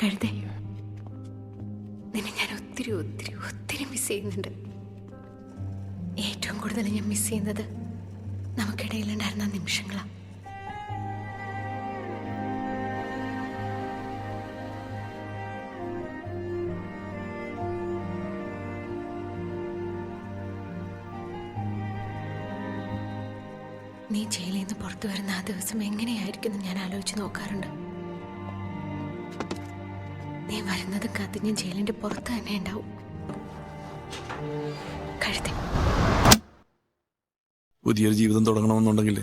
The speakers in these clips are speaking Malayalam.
കഴുതേ, നിന്നെ ഞാൻ ഒത്തിരി ഒത്തിരി ഒത്തിരി മിസ് ചെയ്യുന്നുണ്ട്. ഏറ്റവും കൂടുതൽ ഞാൻ മിസ് ചെയ്യുന്നത് നമുക്കിടയിലുണ്ടായിരുന്ന നിമിഷങ്ങളാണ്. നീ ജയിലിൽ നിന്ന് പുറത്തു വരുന്ന ആ ദിവസം എങ്ങനെയായിരിക്കും ഞാൻ ആലോചിച്ച് നോക്കാറുണ്ട്. നീ വരുന്നതും കാത്ത് ഞാൻ ജയിലിന്റെ പുറത്ത് തന്നെ ഉണ്ടാവും. കഴുതേ, പുതിയൊരു ജീവിതം തുടങ്ങണമെന്നുണ്ടെങ്കിൽ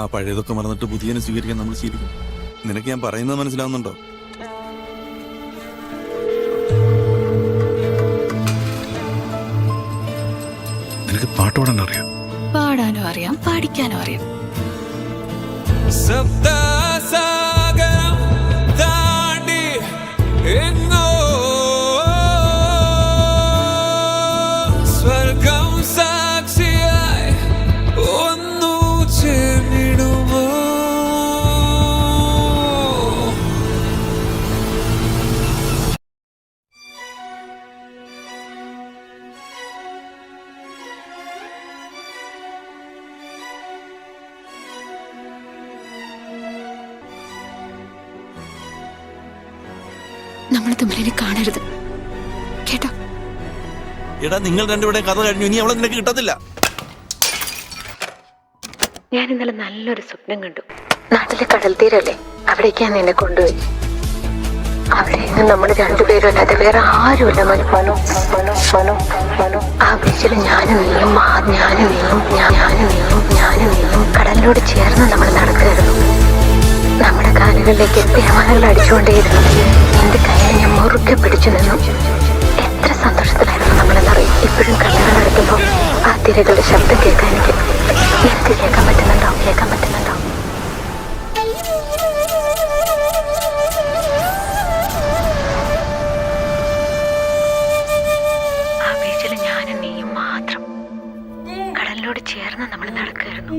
ആ പഴയതൊക്കെ മറന്നിട്ട് പുതിയനെ സ്വീകരിക്കാൻ നമ്മൾ ശീലിക്കും. നിനക്ക് ഞാൻ പറയുന്നത് മനസ്സിലാവുന്നുണ്ടോ? നിനക്ക് പാട്ട് പാടാൻ അറിയാം? പാടാനും അറിയാം, പാടിക്കാനും അറിയാം. നമ്മൾ തമ്മിലിനെ കാണരുത് കേട്ടോ? എടാ, നിങ്ങൾ രണ്ടുപേരുടെ കഥ കഴിഞ്ഞു. ഇനി അവളെ നിനക്ക് കിട്ടത്തില്ല. ഞാൻ ഇന്നലെ നല്ലൊരു സ്വപ്നം കണ്ടു. നാട്ടിലെ കടൽ തീരല്ലേ, അവിടേക്ക് ഞാൻ നിന്നെ കൊണ്ടുപോയി. അവിടെ നിന്ന് നമ്മൾ രണ്ടുപേരും അല്ലാതെ വേറെ ആരുമില്ല. ആ ബീച്ചിൽ ഞാനും നീയും കടലിനോട് ചേർന്ന് നമ്മൾ നടക്കുകയായിരുന്നു. നമ്മുടെ കാലുകളിലേക്ക് തിരമാലകൾ അടിച്ചുകൊണ്ടേയിരുന്നു. എന്റെ കയ്യിൽ ഞാൻ മുറുക്കെ പിടിച്ചു നിന്നു. എത്ര സന്തോഷത്തിലായിരുന്നു നമ്മളെന്നറിയും. ഇപ്പോഴും കണ്ണുകൾ അടയ്ക്കുമ്പോൾ ആ തിരകളുടെ ശബ്ദം കേൾക്കാൻ എനിക്ക് കേൾക്കാൻ പറ്റുന്നുണ്ടോ? ആ ബീച്ചിൽ ഞാനും നീയും മാത്രം കടലിനോട് ചേർന്ന് നമ്മൾ നടക്കുകയായിരുന്നു.